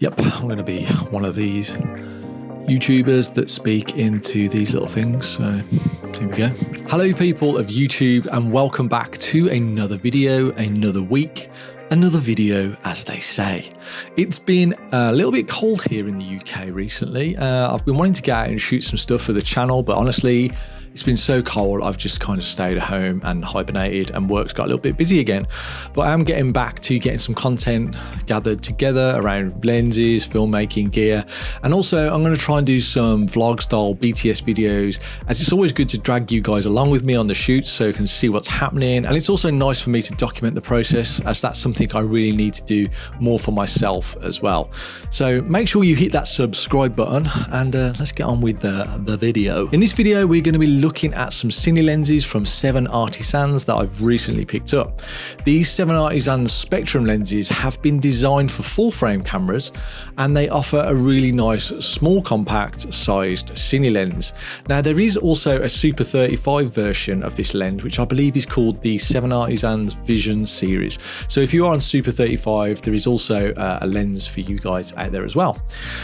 Yep, I'm going to be one of these YouTubers that speak into these little things. So here we go. Hello people of YouTube, and welcome back to another video, another week, another video, as they say. It's been a little bit cold here in the UK recently. I've been wanting to get out and shoot some stuff for the channel, but honestly, it's been so cold, I've just kind of stayed at home and hibernated, and work's got a little bit busy again. But I am getting back to getting some content gathered together around lenses, filmmaking gear, and also I'm going to try and do some vlog style BTS videos, as it's always good to drag you guys along with me on the shoots so you can see what's happening. And it's also nice for me to document the process, as that's something I really need to do more for myself as well. So make sure you hit that subscribe button, and let's get on with the video. In this video, we're going to be looking at some cine lenses from 7Artisans that I've recently picked up. These 7Artisans Spectrum lenses have been designed for full frame cameras, and they offer a really nice small compact sized cine lens. Now there is also a Super 35 version of this lens, which I believe is called the 7Artisans Vision series. So if you are on Super 35, there is also a lens for you guys out there as well.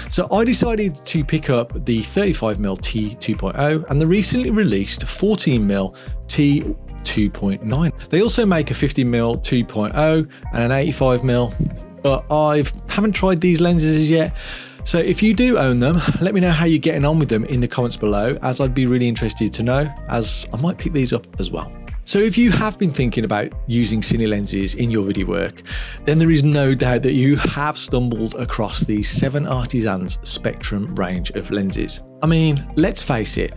So I decided to pick up the 35mm T2.0 and the recently released 14mm T2.9. They also make a 50mm 2.0 and an 85mm, but I haven't tried these lenses yet. So if you do own them, let me know how you're getting on with them in the comments below, as I'd be really interested to know, as I might pick these up as well. So if you have been thinking about using cine lenses in your video work, then there is no doubt that you have stumbled across the 7Artisans Spectrum range of lenses. I mean, let's face it,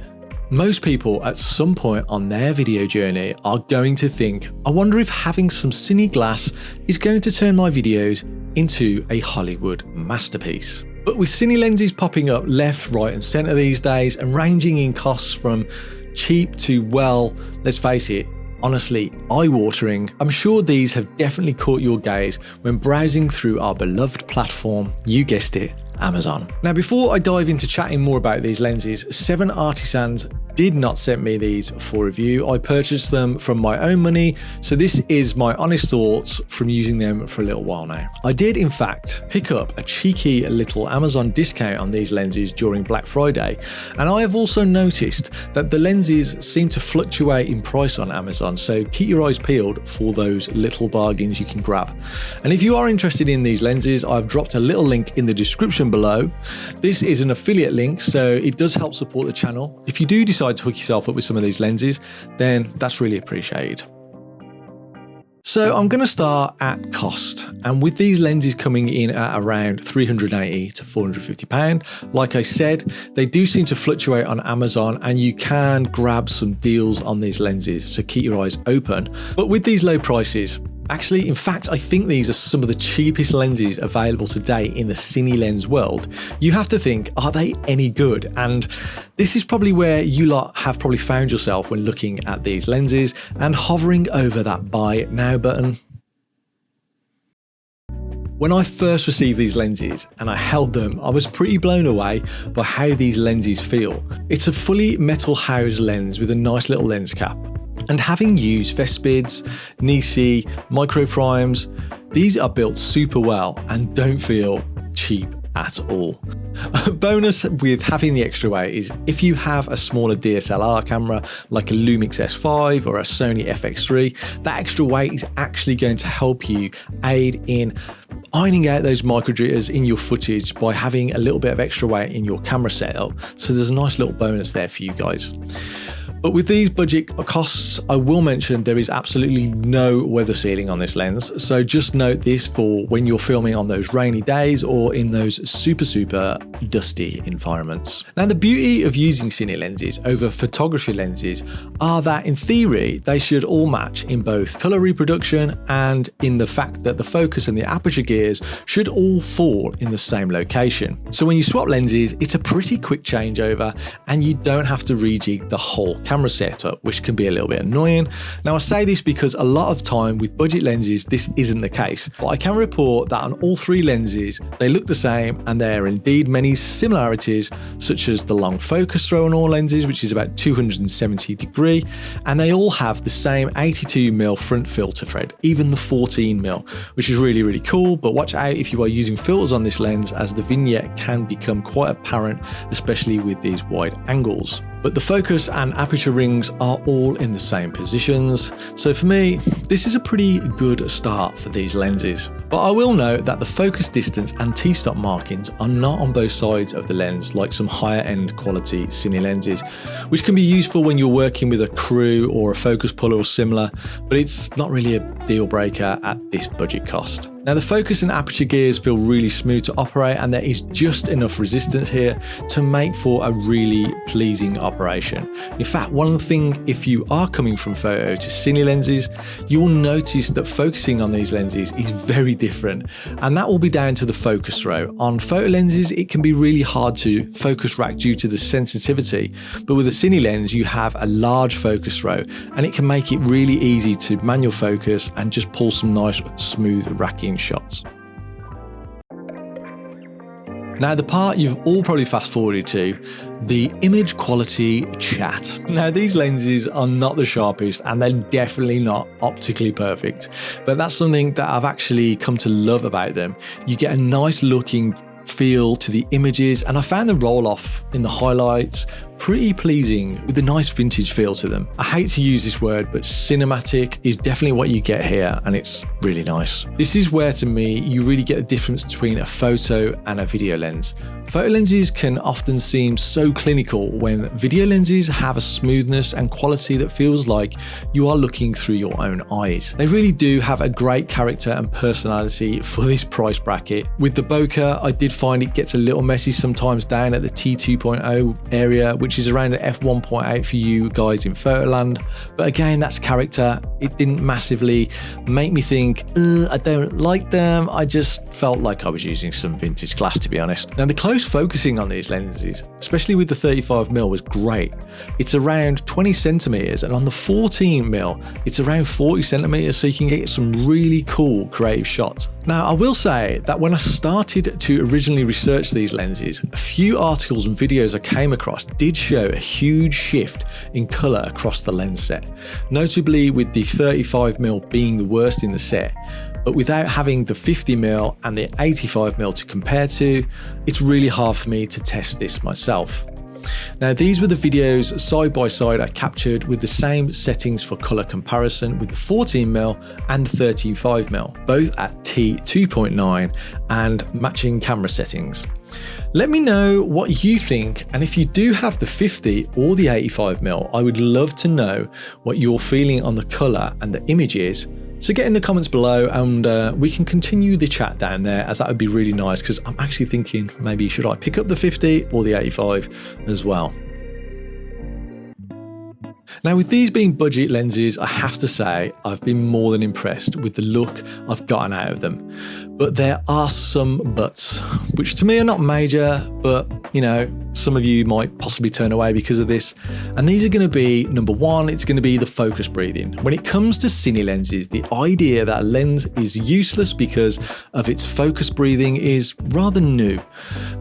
most people at some point on their video journey are going to think, I wonder if having some cine glass is going to turn my videos into a Hollywood masterpiece. But with cine lenses popping up left, right and centre these days, and ranging in costs from cheap to, well, let's face it, honestly eye-watering, I'm sure these have definitely caught your gaze when browsing through our beloved platform, you guessed it, Amazon. Now before I dive into chatting more about these lenses, 7Artisans did not send me these for review. I purchased them from my own money, so this is my honest thoughts from using them for a little while now. I did in fact pick up a cheeky little Amazon discount on these lenses during Black Friday, and I have also noticed that the lenses seem to fluctuate in price on Amazon, so keep your eyes peeled for those little bargains you can grab. And if you are interested in these lenses, I've dropped a little link in the description below. This is an affiliate link, so it does help support the channel. If you do decide to hook yourself up with some of these lenses, then that's really appreciated. So I'm going to start at cost, and with these lenses coming in at around £380 to £450, like I said, they do seem to fluctuate on Amazon, and you can grab some deals on these lenses, so keep your eyes open. But with these low prices, actually, in fact, I think these are some of the cheapest lenses available today in the cine lens world. You have to think, are they any good? And this is probably where you lot have probably found yourself when looking at these lenses and hovering over that buy it now button. When I first received these lenses and I held them, I was pretty blown away by how these lenses feel. It's a fully metal housed lens with a nice little lens cap. And having used Vespids, Nisi, micro primes, these are built super well and don't feel cheap at all. A bonus with having the extra weight is if you have a smaller DSLR camera like a Lumix S5 or a Sony FX3, that extra weight is actually going to help you aid in ironing out those micro jitters in your footage by having a little bit of extra weight in your camera setup. So there's a nice little bonus there for you guys. But with these budget costs, I will mention there is absolutely no weather sealing on this lens. So just note this for when you're filming on those rainy days or in those super dusty environments. Now, the beauty of using cine lenses over photography lenses are that in theory, they should all match in both color reproduction and in the fact that the focus and the aperture gears should all fall in the same location. So when you swap lenses, it's a pretty quick changeover and you don't have to rejig the whole camera setup, which can be a little bit annoying. Now I say this because a lot of time with budget lenses, this isn't the case, but I can report that on all three lenses, they look the same and there are indeed many similarities, such as the long focus throw on all lenses, which is about 270 degree, and they all have the same 82mm front filter thread, even the 14mm, which is really, really cool. But watch out if you are using filters on this lens, as the vignette can become quite apparent, especially with these wide angles. But the focus and aperture rings are all in the same positions, so for me, this is a pretty good start for these lenses. But I will note that the focus distance and t-stop markings are not on both sides of the lens like some higher end quality cine lenses, which can be useful when you're working with a crew or a focus puller or similar, but it's not really a deal breaker at this budget cost. Now the focus and aperture gears feel really smooth to operate, and there is just enough resistance here to make for a really pleasing operation. In fact, one thing, if you are coming from photo to cine lenses, you will notice that focusing on these lenses is very different, and that will be down to the focus throw. On photo lenses, it can be really hard to focus rack due to the sensitivity, but with a cine lens, you have a large focus throw, and it can make it really easy to manual focus and just pull some nice smooth racking shots. Now the part you've all probably fast forwarded to, the image quality chat. Now these lenses are not the sharpest and they're definitely not optically perfect, but that's something that I've actually come to love about them. You get a nice looking feel to the images, and I found the roll off in the highlights pretty pleasing with a nice vintage feel to them. I hate to use this word, but cinematic is definitely what you get here, and it's really nice. This is where, to me, you really get the difference between a photo and a video lens. Photo lenses can often seem so clinical, when video lenses have a smoothness and quality that feels like you are looking through your own eyes. They really do have a great character and personality for this price bracket. With the bokeh, I did find it gets a little messy sometimes down at the T2.0 area, which is around an f1.8 for you guys in Photoland. But again, that's character. It didn't massively make me think, I don't like them. I just felt like I was using some vintage glass, to be honest. Now the close focusing on these lenses, especially with the 35mm, was great. It's around 20 centimeters, and on the 14mm, it's around 40 centimeters, so you can get some really cool creative shots. Now, I will say that when I started to originally research these lenses, a few articles and videos I came across did show a huge shift in color across the lens set, notably with the 35mm being the worst in the set. But without having the 50mm and the 85mm to compare to, it's really hard for me to test this myself. Now these were the videos side by side I captured with the same settings for color comparison with the 14mm and the 35mm, both at t2.9 and matching camera settings. Let me know what you think, and if you do have the 50 or the 85mm, I would love to know what you're feeling on the color and the images. So get in the comments below, and we can continue the chat down there, as that would be really nice, because I'm actually thinking maybe should I pick up the 50 or the 85 as well. Now with these being budget lenses, I have to say I've been more than impressed with the look I've gotten out of them. But there are some buts, which to me are not major, but you know, some of you might possibly turn away because of this. And these are going to be, number one, it's going to be the focus breathing. When it comes to cine lenses, the idea that a lens is useless because of its focus breathing is rather new.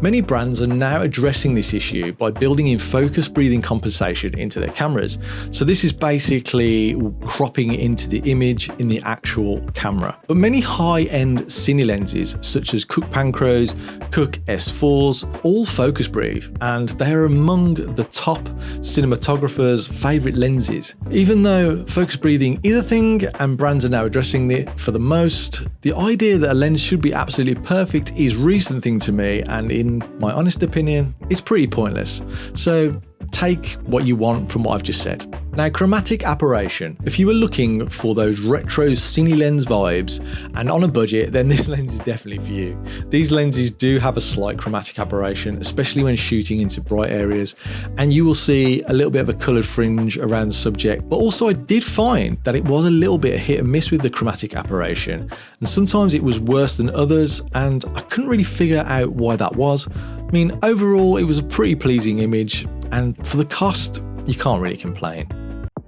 Many brands are now addressing this issue by building in focus breathing compensation into their cameras. So this is basically cropping into the image in the actual camera. But many high-end cine lenses, such as Cooke Pancros, Cooke S4s, all focus breathe, and they are among the top cinematographers' favorite lenses. Even though focus breathing is a thing and brands are now addressing it for the most, the idea that a lens should be absolutely perfect is a recent thing to me, and in my honest opinion, it's pretty pointless. So take what you want from what I've just said. Now, chromatic aberration. If you were looking for those retro cine lens vibes and on a budget, then this lens is definitely for you. These lenses do have a slight chromatic aberration, especially when shooting into bright areas, and you will see a little bit of a coloured fringe around the subject. But also I did find that it was a little bit hit and miss with the chromatic aberration, and sometimes it was worse than others, and I couldn't really figure out why that was. I mean, overall, it was a pretty pleasing image, and for the cost, you can't really complain.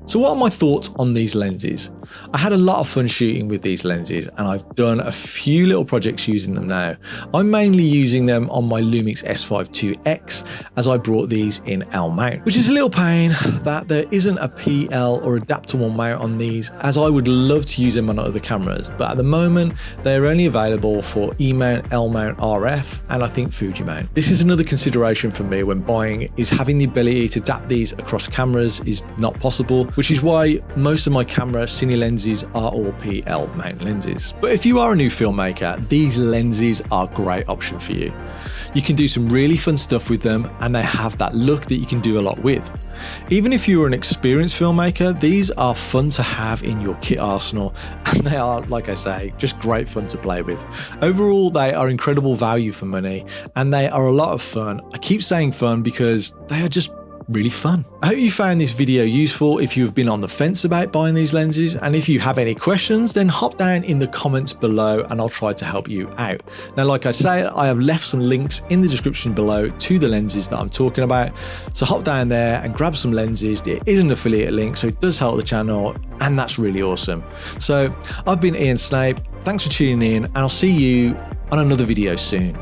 So what are my thoughts on these lenses? I had a lot of fun shooting with these lenses and I've done a few little projects using them now. I'm mainly using them on my Lumix S5iiX as I brought these in L mount, which is a little pain that there isn't a PL or adaptable mount on these, as I would love to use them on other cameras, but at the moment they're only available for E mount, L mount, RF, and I think Fuji mount. This is another consideration for me when buying, is having the ability to adapt these across cameras is not possible, which is why most of my camera cine lenses are all PL mount lenses. But if you are a new filmmaker, these lenses are a great option for you. You can do some really fun stuff with them and they have that look that you can do a lot with. Even if you're an experienced filmmaker, these are fun to have in your kit arsenal and they are, like I say, just great fun to play with. Overall, they are incredible value for money and they are a lot of fun. I keep saying fun because they are just really fun. I hope you found this video useful if you've been on the fence about buying these lenses, and if you have any questions then hop down in the comments below and I'll try to help you out. Now like I say, I have left some links in the description below to the lenses that I'm talking about, so hop down there and grab some lenses. There is an affiliate link, so it does help the channel and that's really awesome. So I've been Ian Snape, thanks for tuning in and I'll see you on another video soon.